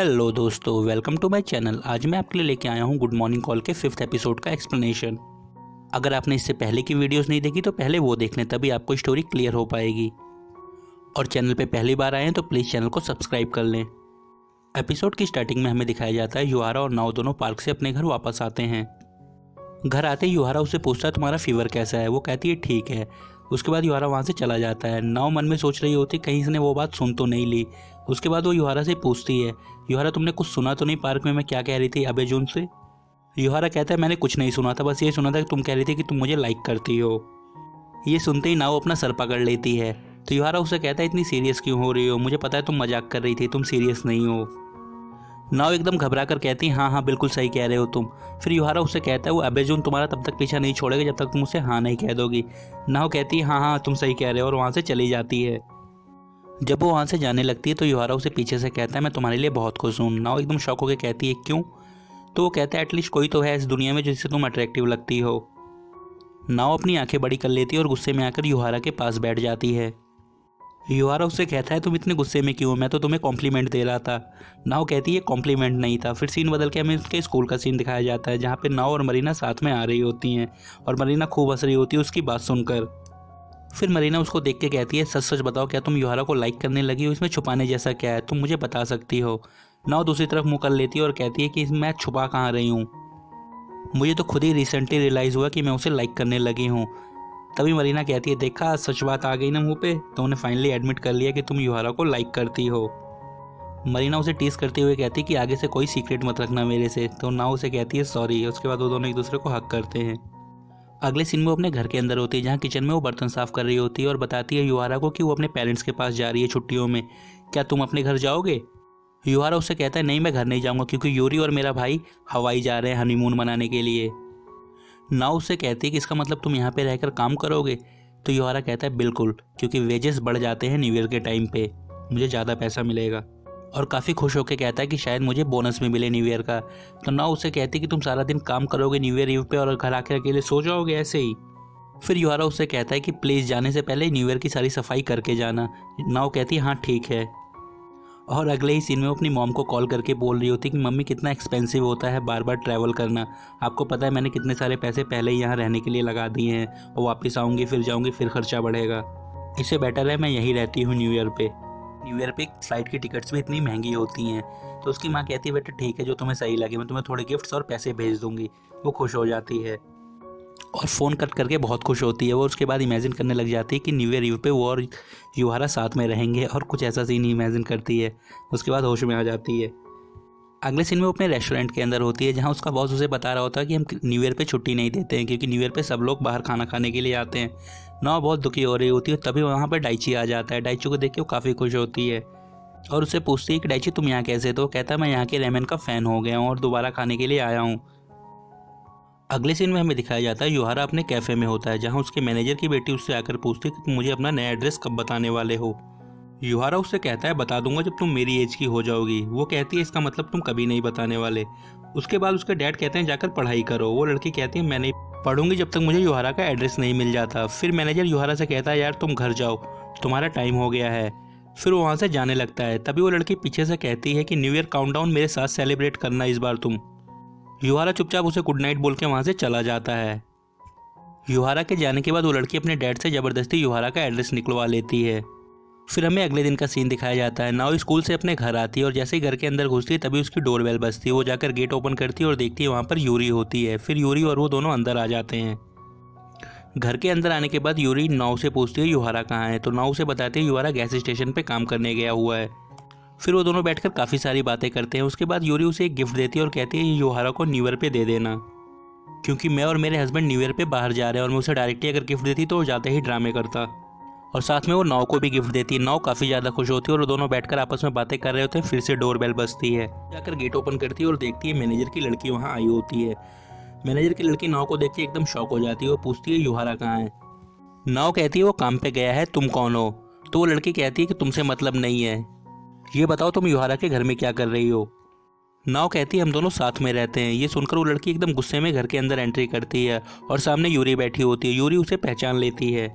Hello दोस्तों, welcome to my channel. आज मैं आपके लिए लेके आया हूँ गुड मॉर्निंग कॉल के 5th एपिसोड का एक्सप्लेनेशन। अगर आपने इससे पहले की वीडियोस नहीं देखी तो पहले वो देख लें, तभी आपको स्टोरी क्लियर हो पाएगी। और चैनल पे पहली बार आए हैं तो प्लीज़ चैनल को सब्सक्राइब कर लें। एपिसोड की स्टार्टिंग में हमें दिखाया जाता है युहारा और नाओ दोनों पार्क से अपने घर वापस आते हैं। घर आते ही युहारा उससे पूछता है तुम्हारा फीवर कैसा है। वो कहती है ठीक है। उसके बाद युहारा वहाँ से चला जाता है। नाओ मन में सोच रही होती कहीं इसने वो बात सुन तो नहीं ली। उसके बाद वो युहारा से पूछती है युहारा तुमने कुछ सुना तो नहीं पार्क में मैं क्या कह रही थी अबेजून से। युहारा कहता है मैंने कुछ नहीं सुना था, बस ये सुना था कि तुम कह रही थी कि तुम मुझे लाइक करती हो। ये सुनते ही नाओ अपना सर पकड़ लेती है। तो युहारा उससे कहता है इतनी सीरियस क्यों हो रही हो, मुझे पता है तुम मजाक कर रही थी, तुम सीरियस नहीं हो। नाओ एकदम घबरा कर कहती है हाँ बिल्कुल सही कह रहे हो तुम। फिर युहारा उससे कहता है वो अबेजून तुम्हारा तब तक पीछा नहीं छोड़ेगा जब तक तुम उसे हाँ नहीं कह दोगी। नाओ कहती है हाँ तुम सही कह रहे हो और वहाँ से चली जाती है। जब वो वहाँ से जाने लगती है तो युहारा उसे पीछे से कहता है मैं तुम्हारे लिए बहुत खुश हूँ। नाओ एकदम शॉक होकर कहती है क्यों। तो वो कहता है एटलीस्ट कोई तो है इस दुनिया में जिससे तुम अट्रैक्टिव लगती हो। नाओ अपनी आंखें बड़ी कर लेती है और गुस्से में आकर युहारा के पास बैठ जाती है। युहारा उससे कहता है तुम इतने गुस्से में क्यों, मैं तो तुम्हें कॉम्प्लीमेंट दे रहा था। नाओ कहती है कॉम्प्लीमेंट नहीं था। फिर सीन बदल के हमें उसके स्कूल का सीन दिखाया जाता है जहाँ पे नाओ और मरीना साथ में आ रही होती हैं और मरीना खूब हंस रही होती है उसकी बात सुनकर। फिर मरीना उसको देख के कहती है सच सच बताओ क्या तुम युहारा को लाइक करने लगी हो, इसमें छुपाने जैसा क्या है, तुम मुझे बता सकती हो। नाओ दूसरी तरफ मुँह कर लेती है और कहती है कि मैं छुपा कहाँ रही हूँ, मुझे तो खुद ही रिसेंटली रियलाइज़ हुआ कि मैं उसे लाइक करने लगी हूँ। तभी मरीना कहती है देखा सच बात आ गई ना मुंह पे, तो उन्हें फाइनली एडमिट कर लिया कि तुम युहारा को लाइक करती हो। मरीना उसे टीज करते हुए कहती है कि आगे से कोई सीक्रेट मत रखना मेरे से। तो नाओ उसे कहती है सॉरी। उसके बाद वो दोनों एक दूसरे को हक करते हैं। अगले सीन में वो अपने घर के अंदर होती है जहाँ किचन में वो बर्तन साफ कर रही होती है और बताती है युहारा को कि वो अपने पेरेंट्स के पास जा रही है छुट्टियों में, क्या तुम अपने घर जाओगे। युहारा उससे कहता है नहीं मैं घर नहीं जाऊँगा क्योंकि यूरी और मेरा भाई हवाई जा रहे हैं हनीमून मनाने के लिए। नाउ उससे कहती है कि इसका मतलब तुम यहाँ पे रहकर काम करोगे। तो युहारा कहता है बिल्कुल, क्योंकि वेजेस बढ़ जाते हैं न्यू ईयर के टाइम पे, मुझे ज़्यादा पैसा मिलेगा। और काफ़ी खुश होकर कहता है कि शायद मुझे बोनस भी मिले न्यू ईयर का। तो नाउ उससे कहती है कि तुम सारा दिन काम करोगे न्यू ईयर ईव पे और घर आके अकेले सो जाओगे ऐसे ही। फिर युहारा उससे कहता है कि प्लीज़ जाने से पहले न्यू ईयर की सारी सफाई करके जाना। नाउ कहती है हाँ ठीक है। और अगले ही सीन में वो अपनी मॉम को कॉल करके बोल रही होती कि मम्मी कितना एक्सपेंसिव होता है बार बार ट्रैवल करना, आपको पता है मैंने कितने सारे पैसे पहले ही यहाँ रहने के लिए लगा दिए हैं और वापस आऊँगी फिर जाऊँगी फिर खर्चा बढ़ेगा, इससे बेटर है मैं यहीं रहती हूँ न्यू ईयर पे। न्यू ईयर पे फ्लाइट की टिकट्स भी इतनी महंगी होती हैं। तो उसकी माँ कहती है बेटा ठीक है जो तुम्हें सही लगे, मैं तुम्हें थोड़े गिफ्ट्स और पैसे भेज दूँगी। वो खुश हो जाती है और फ़ोन कट करके बहुत खुश होती है। वो उसके बाद इमेजिन करने लग जाती है कि न्यू ईयर ईव पे वो और युहारा साथ में रहेंगे और कुछ ऐसा सीन इमेजिन करती है। उसके बाद होश में आ जाती है। अगले सीन में वो अपने रेस्टोरेंट के अंदर होती है जहाँ उसका बॉस उसे बता रहा होता है कि हम न्यू ईयर पे छुट्टी नहीं देते हैं क्योंकि न्यू ईयर पे सब लोग बाहर खाना खाने के लिए आते हैं। नाव बहुत दुखी हो रही होती है, तभी वहाँ पर डाइची आ जाता है। डाइची को देख के वो काफ़ी खुश होती है और उससे पूछती है कि डाइची तुम यहाँ कैसे। तो वो कहता है मैं यहाँ के रेमन का फ़ैन हो गया हूँ और दोबारा खाने के लिए आया हूँ। अगले सीन में हमें दिखाया जाता है युहारा अपने कैफ़े में होता है जहां उसके मैनेजर की बेटी उससे आकर पूछती है कि तुम मुझे अपना नया एड्रेस कब बताने वाले हो। युहारा उससे कहता है बता दूंगा जब तुम मेरी एज की हो जाओगी। वो कहती है इसका मतलब तुम कभी नहीं बताने वाले। उसके बाद उसके डैड कहते हैं जाकर पढ़ाई करो। वो लड़की कहती है मैं नहीं पढ़ूंगी जब तक मुझे युहारा का एड्रेस नहीं मिल जाता। फिर मैनेजर युहारा से कहता है यार तुम घर जाओ, तुम्हारा टाइम हो गया है। फिर वो वहाँ से जाने लगता है। तभी वो लड़की पीछे से कहती है कि न्यू ईयर काउंटडाउन मेरे साथ सेलिब्रेट करना इस बार तुम। युहारा चुपचाप उसे गुड नाइट बोल के वहाँ से चला जाता है। युहारा के जाने के बाद वो लड़की अपने डैड से ज़बरदस्ती युहारा का एड्रेस निकलवा लेती है। फिर हमें अगले दिन का सीन दिखाया जाता है। नाउ स्कूल से अपने घर आती है और जैसे ही घर के अंदर घुसती है तभी उसकी डोरबेल बजती है। वो जाकर गेट ओपन करती है और देखती है वहाँ पर यूरी होती है। फिर यूरी और वो दोनों अंदर आ जाते हैं। घर के अंदर आने के बाद यूरी नाउ से पूछती है युहारा कहाँ है। तो नाउ उसे बताती है युहारा गैस स्टेशन पर काम करने गया हुआ है। फिर वो दोनों बैठकर काफ़ी सारी बातें करते हैं। उसके बाद यूरी उसे एक गिफ्ट देती है और कहती है ये युहारा को न्यू ईयर पे दे देना क्योंकि मैं और मेरे हस्बैंड न्यू ईयर पे बाहर जा रहे हैं। और मैं उसे डायरेक्टली अगर गिफ्ट देती तो वो ज़्यादा ही ड्रामे करता। और साथ में वो नाव को भी गिफ्ट देती है। नाव काफ़ी ज़्यादा खुश होती है और वो दोनों बैठकर आपस में बातें कर रहे होते हैं। फिर से डोर बेल बजती है। जाकर गेट ओपन करती है और देखती है मैनेजर की लड़की वहाँ आई होती है। मैनेजर की लड़की नाव को देख के एकदम शॉक हो जाती है। वो पूछती है युहारा कहाँ है। नाव कहती है वो काम पे गया है, तुम कौन हो। तो वो लड़की कहती है कि तुमसे मतलब नहीं है, ये बताओ तुम युहारा के घर में क्या कर रही हो। नाव कहती है हम दोनों साथ में रहते हैं। ये सुनकर वो लड़की एकदम गुस्से में घर के अंदर एंट्री करती है और सामने यूरी बैठी होती है। यूरी उसे पहचान लेती है।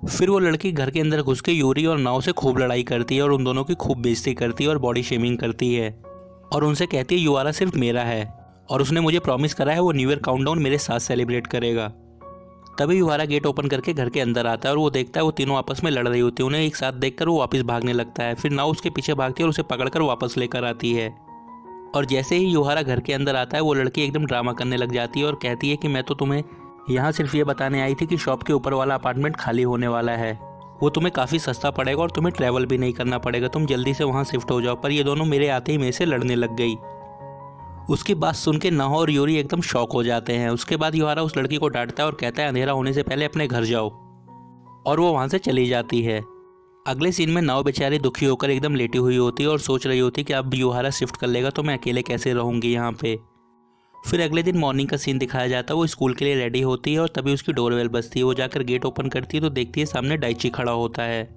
फिर वो लड़की घर के अंदर घुस के यूरी और नाव से खूब लड़ाई करती है और उन दोनों की खूब बेइज्जती करती है और बॉडी शेमिंग करती है। और उनसे कहती है युहारा सिर्फ मेरा है और उसने मुझे प्रॉमिस करा है वो न्यू ईयर काउंटडाउन मेरे साथ सेलिब्रेट करेगा। तभी युहारा गेट ओपन करके घर के अंदर आता है और वो देखता है वो तीनों आपस में लड़ रही होती है। उन्हें एक साथ देखकर वो वापस भागने लगता है। फिर नाव उसके पीछे भागती है और उसे पकड़कर वापस लेकर आती है। और जैसे ही युहारा घर के अंदर आता है वो लड़की एकदम ड्रामा करने लग जाती है और कहती है कि मैं तो तुम्हें यहाँ सिर्फ ये बताने आई थी कि शॉप के ऊपर वाला अपार्टमेंट खाली होने वाला है, वो तुम्हें काफ़ी सस्ता पड़ेगा और तुम्हें ट्रैवल भी नहीं करना पड़ेगा, तुम जल्दी से वहाँ शिफ्ट हो जाओ। पर ये दोनों मेरे आते ही मेरे से लड़ने लग गई। उसकी बात सुन के नाहो और यूरी एकदम शॉक हो जाते हैं। उसके बाद युहारा उस लड़की को डांटता है और कहता है अंधेरा होने से पहले अपने घर जाओ, और वो वहाँ से चली जाती है। अगले सीन में नाव बेचारी दुखी होकर एकदम लेटी हुई होती है और सोच रही होती कि अब युहारा शिफ्ट कर लेगा तो मैं अकेले कैसे रहूँगी यहाँ पे। फिर अगले दिन मॉर्निंग का सीन दिखाया जाता है। वो स्कूल के लिए रेडी होती है और तभी उसकी डोरबेल बजती है। वो जाकर गेट ओपन करती है तो देखती है सामने डाइची खड़ा होता है।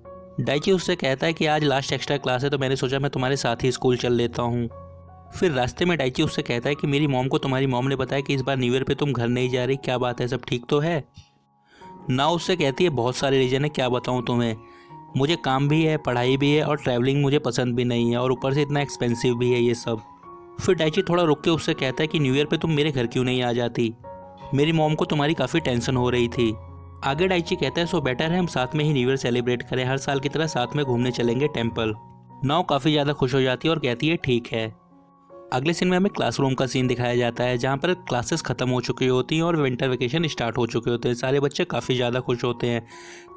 डाइची उससे कहता है कि आज लास्ट एक्स्ट्रा क्लास है तो मैंने सोचा मैं तुम्हारे साथ ही स्कूल चल लेता हूँ। फिर रास्ते में डाइची उससे कहता है कि मेरी मॉम को तुम्हारी मॉम ने बताया कि इस बार न्यू ईयर पे तुम घर नहीं जा रही, क्या बात है, सब ठीक तो है? ना उससे कहती है बहुत सारे रीज़न है, क्या बताऊँ तुम्हें, मुझे काम भी है, पढ़ाई भी है और ट्रैवलिंग मुझे पसंद भी नहीं है और ऊपर से इतना एक्सपेंसिव भी है ये सब। फिर डाइची थोड़ा रुक के उससे कहता है कि न्यू ईयर पे तुम मेरे घर क्यों नहीं आ जाती, मेरी मॉम को तुम्हारी काफ़ी टेंशन हो रही थी। आगे डाइची कहता है सो बेटर है हम साथ में ही न्यू ईयर सेलिब्रेट करें, हर साल की तरह साथ में घूमने चलेंगे टेम्पल। नाव काफ़ी ज़्यादा खुश हो जाती है और कहती है ठीक है। अगले सीन में हमें क्लासरूम का सीन दिखाया जाता है जहाँ पर क्लासेस ख़त्म हो चुकी होती हैं और विंटर वेकेशन स्टार्ट हो चुके होते हैं। सारे बच्चे काफ़ी ज़्यादा खुश होते हैं।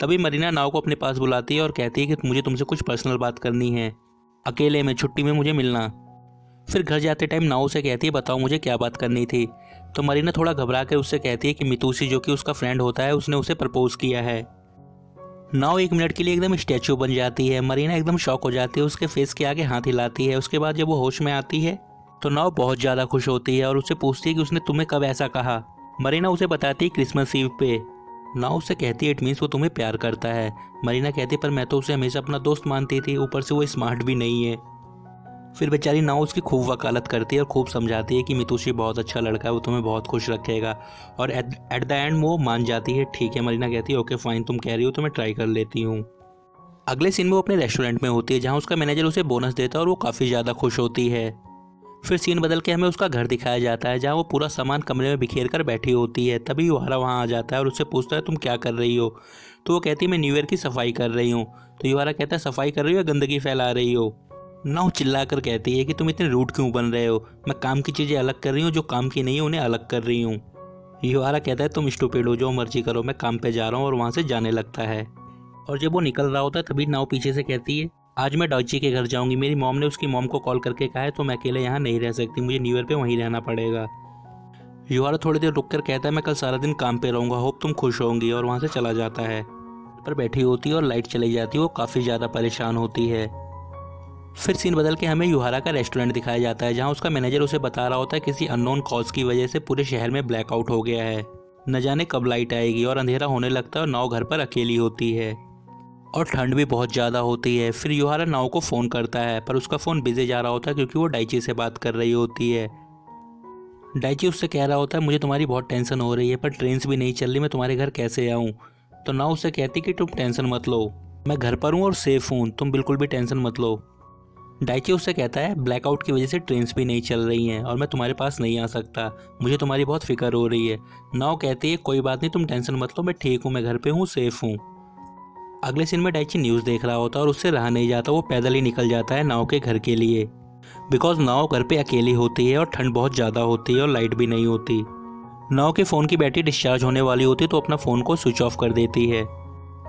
तभी मरीना नाव को अपने पास बुलाती है और कहती है कि मुझे तुमसे कुछ पर्सनल बात करनी है, अकेले में छुट्टी में मुझे मिलना। फिर घर जाते टाइम नाव से कहती है बताओ मुझे क्या बात करनी थी। तो मरीना थोड़ा घबरा कर उससे कहती है कि मितुसी जो कि उसका फ्रेंड होता है उसने उसे प्रपोज किया है। नाव 1 मिनट के लिए एकदम स्टैचू बन जाती है। मरीना एकदम शॉक हो जाती है, उसके फेस के आगे हाथ हिलाती है। उसके बाद जब वो होश में आती है तो नाव बहुत ज़्यादा खुश होती है और उससे पूछती है कि उसने तुम्हें कब ऐसा कहा। मरीना उसे बताती है क्रिसमस ईव पे। नाव उससे कहती है इट मीन्स वो तुम्हें प्यार करता है। मरीना कहती है पर मैं तो उसे हमेशा अपना दोस्त मानती थी, ऊपर से वो स्मार्ट भी नहीं है। फिर बेचारी नाव उसकी खूब वकालत करती है और खूब समझाती है कि मितुषी बहुत अच्छा लड़का है, वो तुम्हें बहुत खुश रखेगा। और एट द एंड वो मान जाती है। ठीक है, मरीना कहती है ओके फाइन, तुम कह रही हो तो मैं ट्राई कर लेती हूँ। अगले सीन में वो अपने रेस्टोरेंट में होती है जहाँ उसका मैनेजर उसे बोनस देता है और वो काफ़ी ज़्यादा खुश होती है। फिर सीन बदल के हमें उसका घर दिखाया जाता है जहाँ वो पूरा सामान कमरे में बिखेर कर बैठी होती है। तभी युहारा वहाँ आ जाता है और उससे पूछता है तुम क्या कर रही हो। तो वो कहती है मैं न्यू ईयर की सफाई कर रही हूँ। तो युहारा कहता है सफाई कर रही हो या गंदगी फैला रही हो। नाव चिल्ला कर कहती है कि तुम इतने रूड क्यों बन रहे हो, मैं काम की चीज़ें अलग कर रही हूँ, जो काम की नहीं है उन्हें अलग कर रही हूँ। युहारा कहता है तुम स्टूपिड हो, जो मर्जी करो, मैं काम पे जा रहा हूँ, और वहाँ से जाने लगता है। और जब वो निकल रहा होता है तभी नाव पीछे से कहती है आज मैं डाइची के घर जाऊंगी, मेरी मॉम ने उसकी मॉम को कॉल करके कहा है तो मैं अकेले यहाँ नहीं रह सकती, मुझे न्यू ईयर पे वहीं रहना पड़ेगा। युहारा थोड़ी देर रुक कर कहता है मैं कल सारा दिन काम पे रहूँगा, होप तुम खुश होंगी, और वहाँ से चला जाता है। पर बैठी होती है और लाइट चली जाती है, वो काफ़ी ज़्यादा परेशान होती है। फिर सीन बदल के हमें युहारा का रेस्टोरेंट दिखाया जाता है जहाँ उसका मैनेजर उसे बता रहा होता है किसी अननोन कॉज की वजह से पूरे शहर में ब्लैकआउट हो गया है, न जाने कब लाइट आएगी, और अंधेरा होने लगता है और नाव घर पर अकेली होती है और ठंड भी बहुत ज़्यादा होती है। फिर युहारा नाव को फ़ोन करता है पर उसका फ़ोन बिजी जा रहा होता है क्योंकि वो डाइची से बात कर रही होती है। डाइची उससे कह रहा होता है मुझे तुम्हारी बहुत टेंशन हो रही है पर ट्रेन्स भी नहीं चल रही, मैं तुम्हारे घर कैसे आऊँ। तो नाव उससे कहती कि तुम टेंशन मत लो, मैं घर पर हूँ और सेफ हूँ, तुम बिल्कुल भी टेंशन मत लो। डाइची उससे कहता है ब्लैकआउट की वजह से ट्रेन्स भी नहीं चल रही हैं और मैं तुम्हारे पास नहीं आ सकता, मुझे तुम्हारी बहुत फिक्र हो रही है। नाव कहती है कोई बात नहीं, तुम टेंशन मत लो, मैं ठीक हूँ, मैं घर पे हूँ, सेफ हूँ। अगले सीन में डाइची न्यूज़ देख रहा होता है और उससे रहा नहीं जाता, वो पैदल ही निकल जाता है नाव के घर के लिए, बिकॉज नाव घर पे अकेली होती है और ठंड बहुत ज़्यादा होती है और लाइट भी नहीं होती। नाव के फ़ोन की बैटरी डिस्चार्ज होने वाली होती है तो अपना फ़ोन को स्विच ऑफ कर देती है।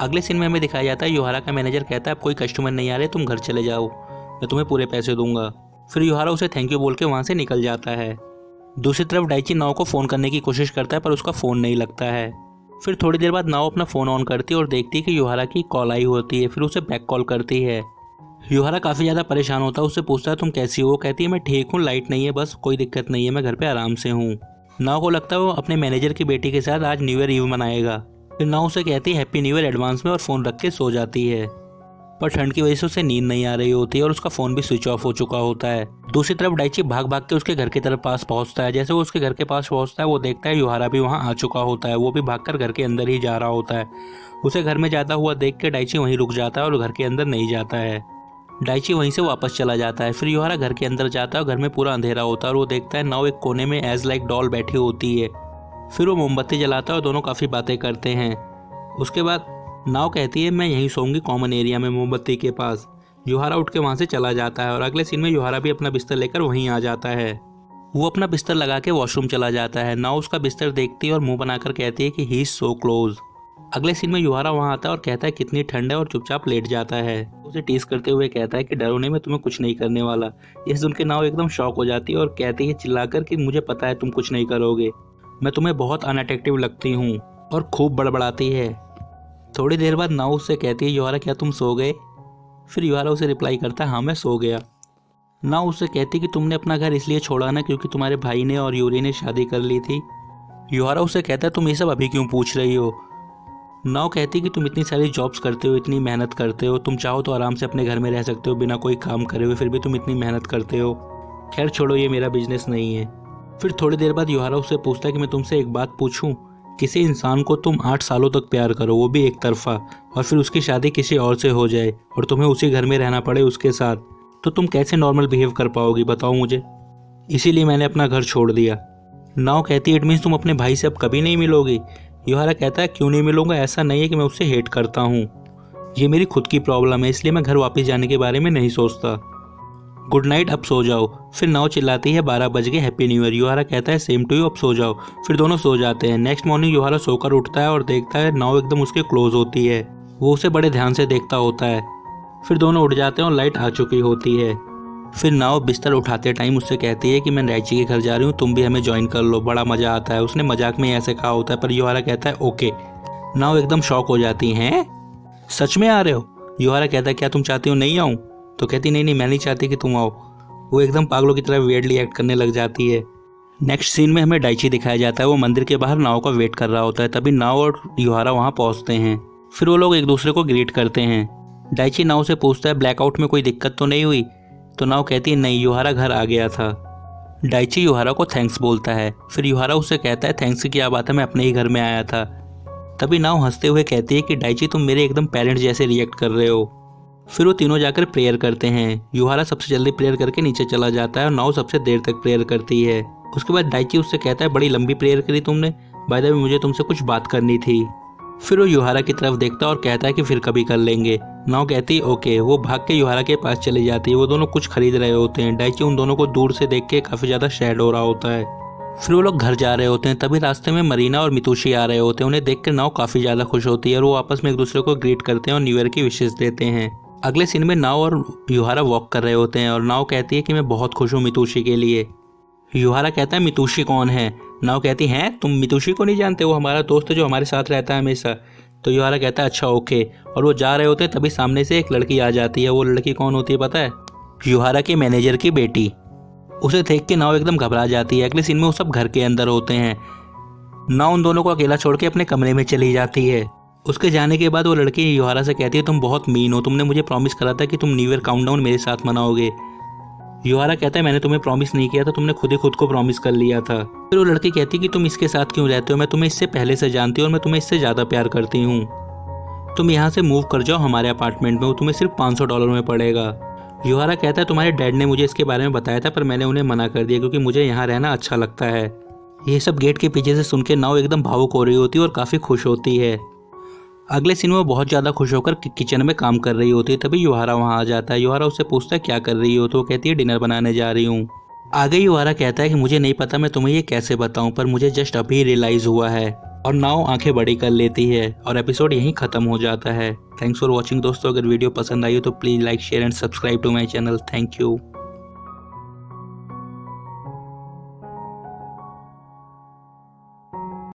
अगले सीन में हमें दिखाया जाता है युहारा का मैनेजर कहता है अब कोई कस्टमर नहीं आ रहे, तुम घर चले जाओ, मैं तुम्हें पूरे पैसे दूंगा। फिर युहारा उसे थैंक यू बोल के वहाँ से निकल जाता है। दूसरी तरफ डाइची नाव को फ़ोन करने की कोशिश करता है पर उसका फ़ोन नहीं लगता है। फिर थोड़ी देर बाद नाव अपना फ़ोन ऑन करती है और देखती है कि युहारा की कॉल आई होती है। फिर उसे बैक कॉल करती है। युहारा काफ़ी ज़्यादा परेशान होता है, उससे पूछता है तुम कैसी हो। वो कहती है मैं ठीक हूँ, लाइट नहीं है, बस कोई दिक्कत नहीं है, मैं घर पे आराम से हूँ। नाव को लगता है वो अपने मैनेजर की बेटी के साथ आज न्यू ईयर ईव मनाएगा। फिर नाव उसे कहती है हैप्पी न्यू ईयर एडवांस में और फ़ोन रख के सो जाती है। पर ठंड की वजह से उसे नींद नहीं आ रही होती है और उसका फ़ोन भी स्विच ऑफ हो चुका होता है। दूसरी तरफ डाइची भाग भाग के उसके घर की तरफ पास पहुंचता है। जैसे वो उसके घर के पास पहुंचता है वो देखता है युहारा भी वहां आ चुका होता है, वो भी भागकर घर के अंदर ही जा रहा होता है। उसे घर में जाता हुआ देख के डाइची वहीं रुक जाता है और घर के अंदर नहीं जाता है। डाइची वहीं से वापस चला जाता है। फिर युहारा घर के अंदर जाता है और घर में पूरा अंधेरा होता है और वो देखता है नाव एक कोने में एज लाइक डॉल बैठी होती है। फिर वो मोमबत्ती जलाता है और दोनों काफ़ी बातें करते हैं। उसके बाद नाव कहती है मैं यहीं सोऊंगी कॉमन एरिया में मोमबत्ती के पास। युहारा उठ के वहाँ से चला जाता है और अगले सीन में युहारा भी अपना बिस्तर लेकर वहीं आ जाता है। वो अपना बिस्तर लगा के वॉशरूम चला जाता है। नाव उसका बिस्तर देखती है और मुंह बनाकर कहती है कि ही इज सो क्लोज। अगले सीन में युहारा वहाँ आता है और कहता है कितनी ठंड है और चुपचाप लेट जाता है। उसे टीस करते हुए कहता है कि डरो नहीं, मैं तुम्हें कुछ नहीं करने वाला। यह सुन के नाव एकदम शॉक हो जाती है और कहती है चिल्लाकर कि मुझे पता है तुम कुछ नहीं करोगे, मैं तुम्हें बहुत अनअट्रैक्टिव लगती हूँ, और खूब बड़बड़ाती है। थोड़ी देर बाद नाव उससे कहती है युहारा क्या तुम सो गए? फिर युहारा उसे रिप्लाई करता है हाँ मैं सो गया। नाव उससे कहती कि तुमने अपना घर इसलिए छोड़ा ना क्योंकि तुम्हारे भाई ने और यूरी ने शादी कर ली थी। युहारा उससे कहता है तुम ये सब अभी क्यों पूछ रही हो? नाव कहती कि तुम इतनी सारी जॉब्स करते हो, इतनी मेहनत करते हो, तुम चाहो तो आराम से अपने घर में रह सकते हो बिना कोई काम करे हुए, फिर भी तुम इतनी मेहनत करते हो। खैर छोड़ो, ये मेरा बिजनेस नहीं है। फिर थोड़ी देर बाद युहारा उससे पूछता है कि मैं तुमसे एक बात पूछूं, किसी इंसान को तुम 8 सालों तक प्यार करो, वो भी एक तरफा, और फिर उसकी शादी किसी और से हो जाए और तुम्हें उसी घर में रहना पड़े उसके साथ, तो तुम कैसे नॉर्मल बिहेव कर पाओगी बताओ मुझे? इसीलिए मैंने अपना घर छोड़ दिया। नाव कहती है इट मीन्स तुम अपने भाई से अब कभी नहीं मिलोगी? युहारा कहता है क्यों नहीं मिलूंगा, ऐसा नहीं है कि मैं उससे हेट करता हूँ, ये मेरी खुद की प्रॉब्लम है, इसलिए मैं घर वापस जाने के बारे में नहीं सोचता। गुड नाइट, अब सो जाओ। फिर नाव चिल्लाती है 12 बज गए, हैप्पी न्यू ईयर। युहारा कहता है सेम टू यू, अब सो जाओ। फिर दोनों सो जाते हैं। नेक्स्ट मॉर्निंग युहारा सोकर उठता है और देखता है नाव एकदम उसके क्लोज होती है। वो उसे बड़े ध्यान से देखता होता है। फिर दोनों उठ जाते हैं और लाइट आ चुकी होती है। फिर नाव बिस्तर उठाते टाइम उससे कहती है कि मैं डाइची के घर जा रही हूँ, तुम भी हमें ज्वाइन कर लो, बड़ा मजा आता है। उसने मजाक में ऐसे कहा होता है पर युहारा कहता है ओके। नाव एकदम शॉक हो जाती है, सच में आ रहे हो? युहारा कहता है क्या तुम चाहती हो नहीं आऊँ? तो कहती नहीं मैं नहीं चाहती कि तुम आओ। वो एकदम पागलों की तरह वियर्डली एक्ट करने लग जाती है। नेक्स्ट सीन में हमें डाइची दिखाया जाता है, वो मंदिर के बाहर नाव का वेट कर रहा होता है। तभी नाव और युहारा वहाँ पहुँचते हैं। फिर वो लोग एक दूसरे को ग्रीट करते हैं। डाइची नाव से पूछता है ब्लैकआउट में कोई दिक्कत तो नहीं हुई? तो नाव कहती है नहीं, युहारा घर आ गया था। डाइची युहारा को थैंक्स बोलता है। फिर युहारा उससे कहता है थैंक्स की क्या बात है, मैं अपने ही घर में आया था। तभी नाव हंसते हुए कहती है कि डाइची तुम मेरे एकदम पेरेंट्स जैसे रिएक्ट कर रहे हो। फिर वो तीनों जाकर प्रेयर करते हैं। युहारा सबसे जल्दी प्रेयर करके नीचे चला जाता है और नाव सबसे देर तक प्रेयर करती है। उसके बाद डाइची उससे कहता है बड़ी लंबी प्रेयर करी तुमने, बाय द वे मुझे तुमसे कुछ बात करनी थी। फिर वो युहारा की तरफ देखता है और कहता है कि फिर कभी कर लेंगे। नाव कहती है ओके। वो भाग के युहारा के पास चली जाती है। वो दोनों कुछ खरीद रहे होते हैं। डाइची उन दोनों को दूर से देख के काफ़ी ज़्यादा सैड हो रहा होता है। फिर वो लोग घर जा रहे होते हैं। तभी रास्ते में मरीना और मितुशी आ रहे होते हैं। उन्हें देखकर नाव काफ़ी ज़्यादा खुश होती है और वो आपस में एक दूसरे को ग्रीट करते हैं और न्यू ईयर की विशेष देते हैं। अगले सीन में नाव और युहारा वॉक कर रहे होते हैं और नाव कहती है कि मैं बहुत खुश हूँ मितुशी के लिए। युहारा कहता है मितुशी कौन है? नाव कहती है तुम मितुशी को नहीं जानते, वो हमारा दोस्त है जो हमारे साथ रहता है हमेशा। तो युहारा कहता है अच्छा ओके। और वो जा रहे होते हैं तभी सामने से एक लड़की आ जाती है। वो लड़की कौन होती है पता है? युहारा के मैनेजर की बेटी। उसे देख के नाव एकदम घबरा जाती है। अगले सीन में वो सब घर के अंदर होते हैं। नाव उन दोनों को अकेला छोड़ के अपने कमरे में चली जाती है। उसके जाने के बाद वो लड़की युहारा से कहती है तुम बहुत मीन हो, तुमने मुझे प्रॉमिस करा था कि तुम न्यू ईयर काउंटडाउन मेरे साथ मनाओगे। युहारा कहता है मैंने तुम्हें प्रॉमिस नहीं किया था, तुमने खुद ही खुद को प्रॉमिस कर लिया था। फिर वो लड़की कहती है कि तुम इसके साथ क्यों रहते हो, मैं तुम्हें इससे पहले से जानती हूँ और मैं तुम्हें इससे ज़्यादा प्यार करती हूँ। तुम यहाँ से मूव कर जाओ हमारे अपार्टमेंट में, वो तुम्हें सिर्फ $500 में पड़ेगा। युहारा कहता है तुम्हारे डैड ने मुझे इसके बारे में बताया था पर मैंने उन्हें मना कर दिया क्योंकि मुझे यहाँ रहना अच्छा लगता है। ये सब गेट के पीछे से सुन के नाव एकदम भावुक हो रही होती है और काफ़ी खुश होती है। अगले सीन में वो बहुत ज़्यादा खुश होकर किचन में काम कर रही होती है। तभी युहारा वहाँ आ जाता है। युहारा उससे पूछता है क्या कर रही हो? तो वो कहती है डिनर बनाने जा रही हूँ। आगे युहारा कहता है कि मुझे नहीं पता मैं तुम्हें ये कैसे बताऊँ, पर मुझे जस्ट अभी रियलाइज़ हुआ है। और नाव आंखें बड़ी कर लेती है और एपिसोड यहीं ख़त्म हो जाता है। थैंक्स फॉर वॉचिंग दोस्तों। अगर वीडियो पसंद आई हो तो please like share and subscribe to my channel. Thank you.